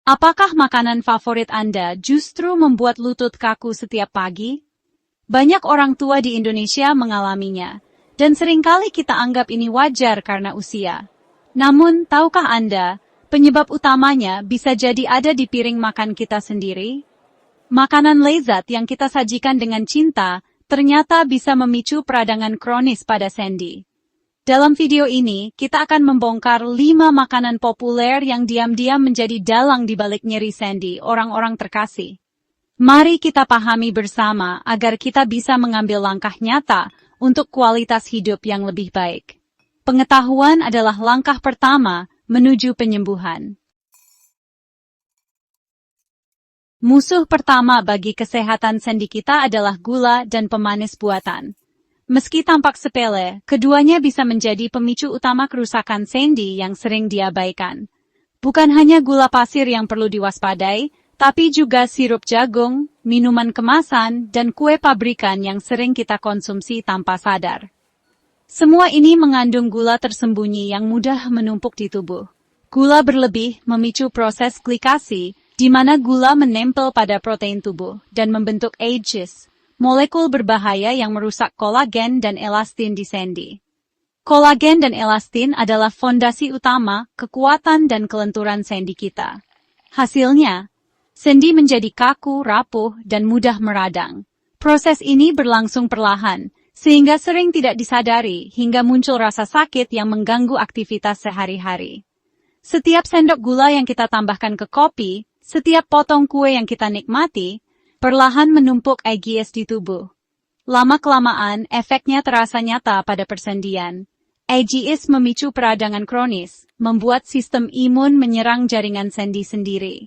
Apakah makanan favorit Anda justru membuat lutut kaku setiap pagi? Banyak orang tua di Indonesia mengalaminya, dan seringkali kita anggap ini wajar karena usia. Namun, tahukah Anda, penyebab utamanya bisa jadi ada di piring makan kita sendiri? Makanan lezat yang kita sajikan dengan cinta ternyata bisa memicu peradangan kronis pada sendi. Dalam video ini, kita akan membongkar 5 makanan populer yang diam-diam menjadi dalang di balik nyeri sendi orang-orang terkasih. Mari kita pahami bersama agar kita bisa mengambil langkah nyata untuk kualitas hidup yang lebih baik. Pengetahuan adalah langkah pertama menuju penyembuhan. Musuh pertama bagi kesehatan sendi kita adalah gula dan pemanis buatan. Meski tampak sepele, keduanya bisa menjadi pemicu utama kerusakan sendi yang sering diabaikan. Bukan hanya gula pasir yang perlu diwaspadai, tapi juga sirup jagung, minuman kemasan, dan kue pabrikan yang sering kita konsumsi tanpa sadar. Semua ini mengandung gula tersembunyi yang mudah menumpuk di tubuh. Gula berlebih memicu proses glikasi, di mana gula menempel pada protein tubuh dan membentuk AGEs, molekul berbahaya yang merusak kolagen dan elastin di sendi. Kolagen dan elastin adalah fondasi utama kekuatan dan kelenturan sendi kita. Hasilnya, sendi menjadi kaku, rapuh, dan mudah meradang. Proses ini berlangsung perlahan, sehingga sering tidak disadari hingga muncul rasa sakit yang mengganggu aktivitas sehari-hari. Setiap sendok gula yang kita tambahkan ke kopi, setiap potong kue yang kita nikmati, perlahan menumpuk AGEs di tubuh. Lama-kelamaan, efeknya terasa nyata pada persendian. AGEs memicu peradangan kronis, membuat sistem imun menyerang jaringan sendi sendiri.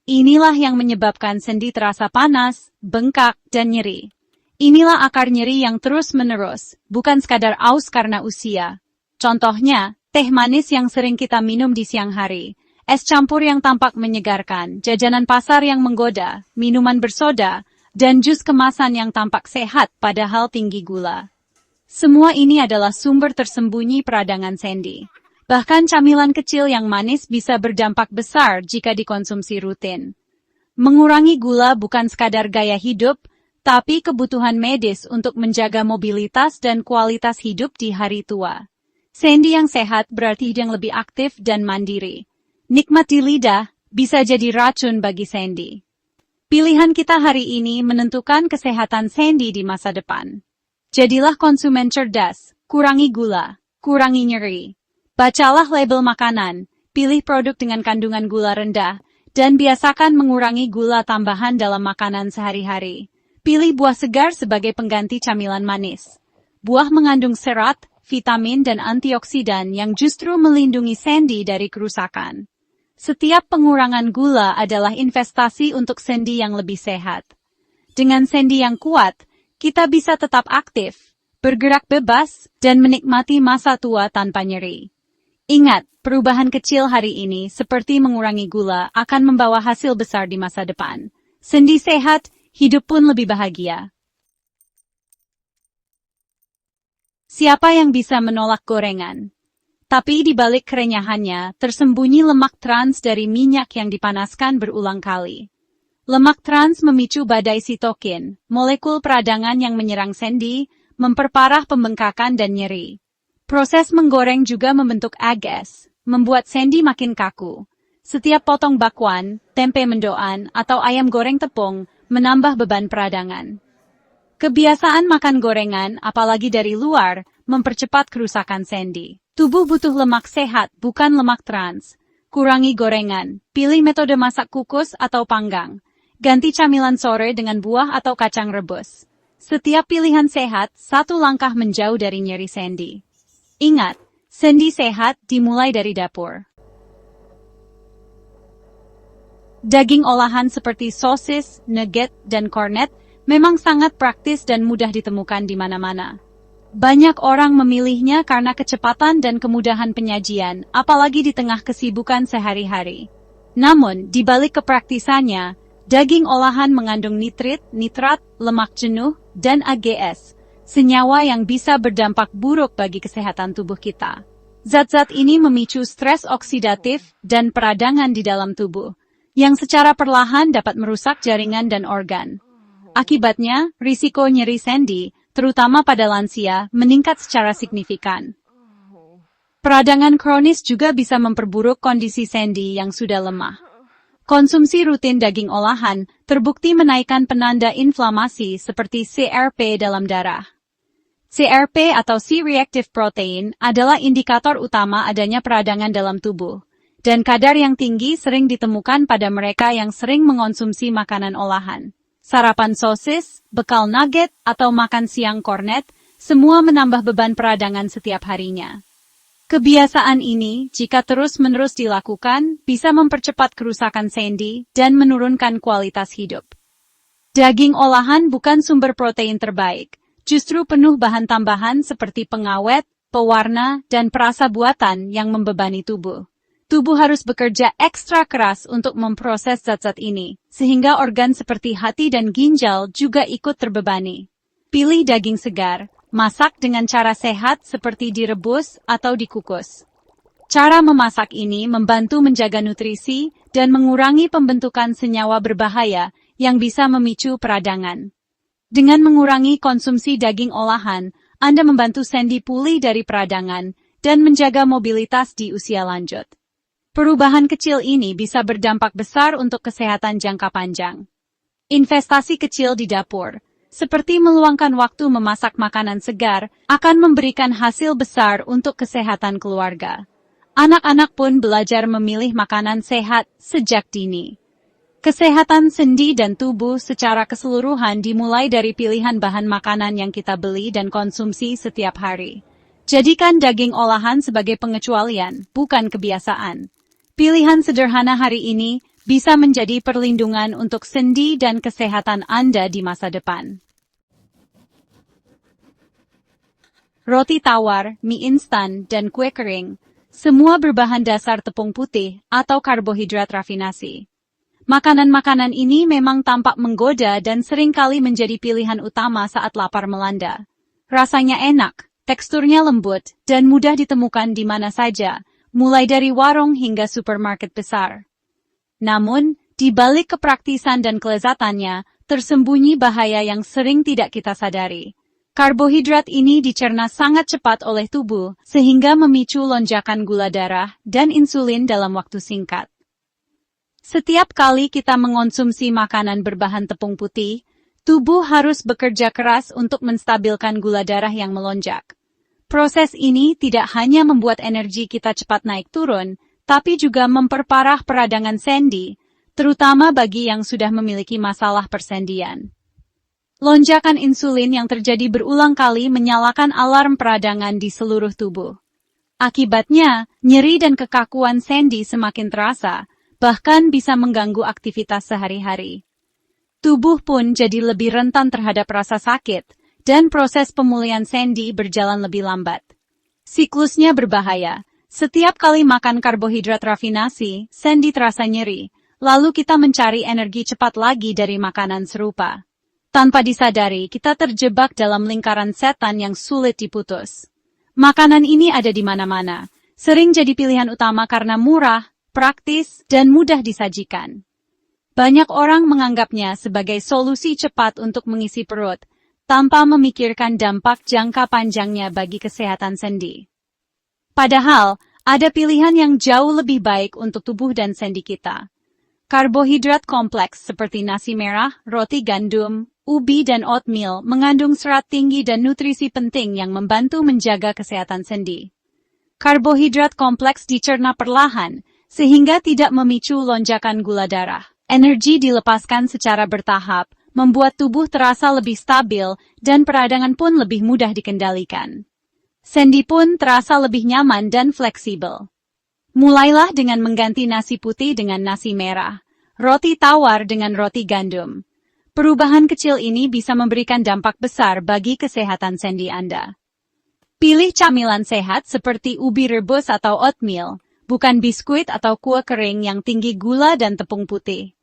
Inilah yang menyebabkan sendi terasa panas, bengkak, dan nyeri. Inilah akar nyeri yang terus-menerus, bukan sekadar aus karena usia. Contohnya, teh manis yang sering kita minum di siang hari, es campur yang tampak menyegarkan, jajanan pasar yang menggoda, minuman bersoda, dan jus kemasan yang tampak sehat padahal tinggi gula. Semua ini adalah sumber tersembunyi peradangan sendi. Bahkan camilan kecil yang manis bisa berdampak besar jika dikonsumsi rutin. Mengurangi gula bukan sekadar gaya hidup, tapi kebutuhan medis untuk menjaga mobilitas dan kualitas hidup di hari tua. Sendi yang sehat berarti yang lebih aktif dan mandiri. Nikmat di lidah bisa jadi racun bagi sendi. Pilihan kita hari ini menentukan kesehatan sendi di masa depan. Jadilah konsumen cerdas, kurangi gula, kurangi nyeri. Bacalah label makanan, pilih produk dengan kandungan gula rendah, dan biasakan mengurangi gula tambahan dalam makanan sehari-hari. Pilih buah segar sebagai pengganti camilan manis. Buah mengandung serat, vitamin, dan antioksidan yang justru melindungi sendi dari kerusakan. Setiap pengurangan gula adalah investasi untuk sendi yang lebih sehat. Dengan sendi yang kuat, kita bisa tetap aktif, bergerak bebas, dan menikmati masa tua tanpa nyeri. Ingat, perubahan kecil hari ini seperti mengurangi gula akan membawa hasil besar di masa depan. Sendi sehat, hidup pun lebih bahagia. Siapa yang bisa menolak gorengan? Tapi di balik kerenyahannya, tersembunyi lemak trans dari minyak yang dipanaskan berulang kali. Lemak trans memicu badai sitokin, molekul peradangan yang menyerang sendi, memperparah pembengkakan dan nyeri. Proses menggoreng juga membentuk AGEs, membuat sendi makin kaku. Setiap potong bakwan, tempe mendoan, atau ayam goreng tepung, menambah beban peradangan. Kebiasaan makan gorengan, apalagi dari luar, mempercepat kerusakan sendi. Tubuh butuh lemak sehat, bukan lemak trans. Kurangi gorengan, pilih metode masak kukus atau panggang. Ganti camilan sore dengan buah atau kacang rebus. Setiap pilihan sehat, satu langkah menjauh dari nyeri sendi. Ingat, sendi sehat dimulai dari dapur. Daging olahan seperti sosis, nugget, dan kornet memang sangat praktis dan mudah ditemukan di mana-mana. Banyak orang memilihnya karena kecepatan dan kemudahan penyajian, apalagi di tengah kesibukan sehari-hari. Namun, di balik kepraktisannya, daging olahan mengandung nitrit, nitrat, lemak jenuh, dan AGEs, senyawa yang bisa berdampak buruk bagi kesehatan tubuh kita. Zat-zat ini memicu stres oksidatif dan peradangan di dalam tubuh, yang secara perlahan dapat merusak jaringan dan organ. Akibatnya, risiko nyeri sendi, terutama pada lansia, meningkat secara signifikan. Peradangan kronis juga bisa memperburuk kondisi sendi yang sudah lemah. Konsumsi rutin daging olahan terbukti menaikkan penanda inflamasi seperti CRP dalam darah. CRP atau C-reactive protein adalah indikator utama adanya peradangan dalam tubuh, dan kadar yang tinggi sering ditemukan pada mereka yang sering mengonsumsi makanan olahan. Sarapan sosis, bekal nugget, atau makan siang kornet, semua menambah beban peradangan setiap harinya. Kebiasaan ini, jika terus-menerus dilakukan, bisa mempercepat kerusakan sendi dan menurunkan kualitas hidup. Daging olahan bukan sumber protein terbaik. Justru penuh bahan tambahan seperti pengawet, pewarna, dan perasa buatan yang membebani tubuh. Tubuh harus bekerja ekstra keras untuk memproses zat-zat ini, sehingga organ seperti hati dan ginjal juga ikut terbebani. Pilih daging segar, masak dengan cara sehat seperti direbus atau dikukus. Cara memasak ini membantu menjaga nutrisi dan mengurangi pembentukan senyawa berbahaya yang bisa memicu peradangan. Dengan mengurangi konsumsi daging olahan, Anda membantu sendi pulih dari peradangan dan menjaga mobilitas di usia lanjut. Perubahan kecil ini bisa berdampak besar untuk kesehatan jangka panjang. Investasi kecil di dapur, seperti meluangkan waktu memasak makanan segar, akan memberikan hasil besar untuk kesehatan keluarga. Anak-anak pun belajar memilih makanan sehat sejak dini. Kesehatan sendi dan tubuh secara keseluruhan dimulai dari pilihan bahan makanan yang kita beli dan konsumsi setiap hari. Jadikan daging olahan sebagai pengecualian, bukan kebiasaan. Pilihan sederhana hari ini bisa menjadi perlindungan untuk sendi dan kesehatan Anda di masa depan. Roti tawar, mie instan, dan kue kering, semua berbahan dasar tepung putih atau karbohidrat rafinasi. Makanan-makanan ini memang tampak menggoda dan seringkali menjadi pilihan utama saat lapar melanda. Rasanya enak, teksturnya lembut, dan mudah ditemukan di mana saja, mulai dari warung hingga supermarket besar. Namun, di balik kepraktisan dan kelezatannya, tersembunyi bahaya yang sering tidak kita sadari. Karbohidrat ini dicerna sangat cepat oleh tubuh, sehingga memicu lonjakan gula darah dan insulin dalam waktu singkat. Setiap kali kita mengonsumsi makanan berbahan tepung putih, tubuh harus bekerja keras untuk menstabilkan gula darah yang melonjak. Proses ini tidak hanya membuat energi kita cepat naik turun, tapi juga memperparah peradangan sendi, terutama bagi yang sudah memiliki masalah persendian. Lonjakan insulin yang terjadi berulang kali menyalakan alarm peradangan di seluruh tubuh. Akibatnya, nyeri dan kekakuan sendi semakin terasa, bahkan bisa mengganggu aktivitas sehari-hari. Tubuh pun jadi lebih rentan terhadap rasa sakit, dan proses pemulihan sendi berjalan lebih lambat. Siklusnya berbahaya. Setiap kali makan karbohidrat rafinasi, sendi terasa nyeri, lalu kita mencari energi cepat lagi dari makanan serupa. Tanpa disadari, kita terjebak dalam lingkaran setan yang sulit diputus. Makanan ini ada di mana-mana, sering jadi pilihan utama karena murah, praktis, dan mudah disajikan. Banyak orang menganggapnya sebagai solusi cepat untuk mengisi perut, tanpa memikirkan dampak jangka panjangnya bagi kesehatan sendi. Padahal, ada pilihan yang jauh lebih baik untuk tubuh dan sendi kita. Karbohidrat kompleks seperti nasi merah, roti gandum, ubi dan oatmeal mengandung serat tinggi dan nutrisi penting yang membantu menjaga kesehatan sendi. Karbohidrat kompleks dicerna perlahan, sehingga tidak memicu lonjakan gula darah. Energi dilepaskan secara bertahap, membuat tubuh terasa lebih stabil dan peradangan pun lebih mudah dikendalikan. Sendi pun terasa lebih nyaman dan fleksibel. Mulailah dengan mengganti nasi putih dengan nasi merah, roti tawar dengan roti gandum. Perubahan kecil ini bisa memberikan dampak besar bagi kesehatan sendi Anda. Pilih camilan sehat seperti ubi rebus atau oatmeal, bukan biskuit atau kue kering yang tinggi gula dan tepung putih.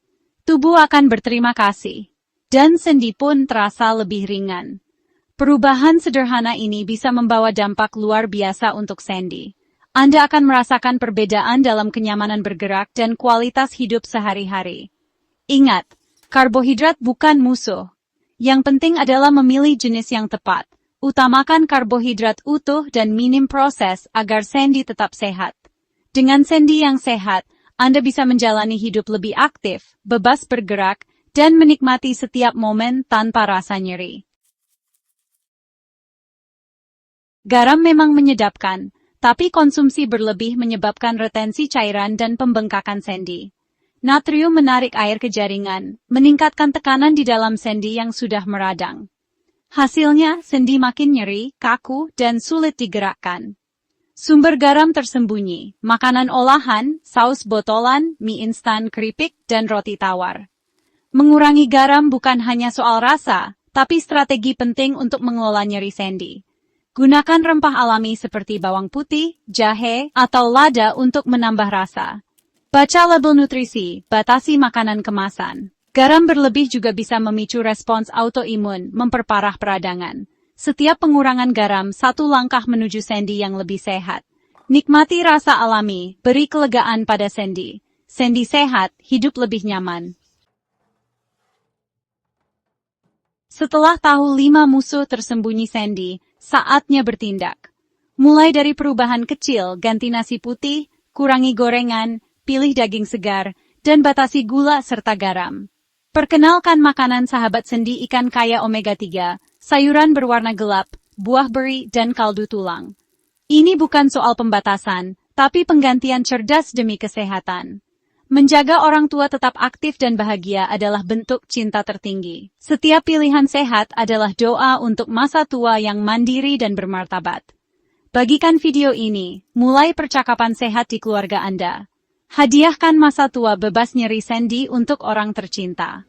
Tubuh akan berterima kasih, dan sendi pun terasa lebih ringan. Perubahan sederhana ini bisa membawa dampak luar biasa untuk sendi. Anda akan merasakan perbedaan dalam kenyamanan bergerak dan kualitas hidup sehari-hari. Ingat, karbohidrat bukan musuh. Yang penting adalah memilih jenis yang tepat. Utamakan karbohidrat utuh dan minim proses agar sendi tetap sehat. Dengan sendi yang sehat, Anda bisa menjalani hidup lebih aktif, bebas bergerak, dan menikmati setiap momen tanpa rasa nyeri. Garam memang menyedapkan, tapi konsumsi berlebih menyebabkan retensi cairan dan pembengkakan sendi. Natrium menarik air ke jaringan, meningkatkan tekanan di dalam sendi yang sudah meradang. Hasilnya, sendi makin nyeri, kaku, dan sulit digerakkan. Sumber garam tersembunyi, makanan olahan, saus botolan, mie instan, keripik, dan roti tawar. Mengurangi garam bukan hanya soal rasa, tapi strategi penting untuk mengelola nyeri sendi. Gunakan rempah alami seperti bawang putih, jahe, atau lada untuk menambah rasa. Baca label nutrisi, batasi makanan kemasan. Garam berlebih juga bisa memicu respons autoimun, memperparah peradangan. Setiap pengurangan garam satu langkah menuju sendi yang lebih sehat. Nikmati rasa alami, beri kelegaan pada sendi. Sendi sehat, hidup lebih nyaman. Setelah tahu 5 musuh tersembunyi sendi, saatnya bertindak. Mulai dari perubahan kecil, ganti nasi putih, kurangi gorengan, pilih daging segar, dan batasi gula serta garam. Perkenalkan makanan sahabat sendi ikan kaya omega 3, sayuran berwarna gelap, buah beri, dan kaldu tulang. Ini bukan soal pembatasan, tapi penggantian cerdas demi kesehatan. Menjaga orang tua tetap aktif dan bahagia adalah bentuk cinta tertinggi. Setiap pilihan sehat adalah doa untuk masa tua yang mandiri dan bermartabat. Bagikan video ini, mulai percakapan sehat di keluarga Anda. Hadiahkan masa tua bebas nyeri sendi untuk orang tercinta.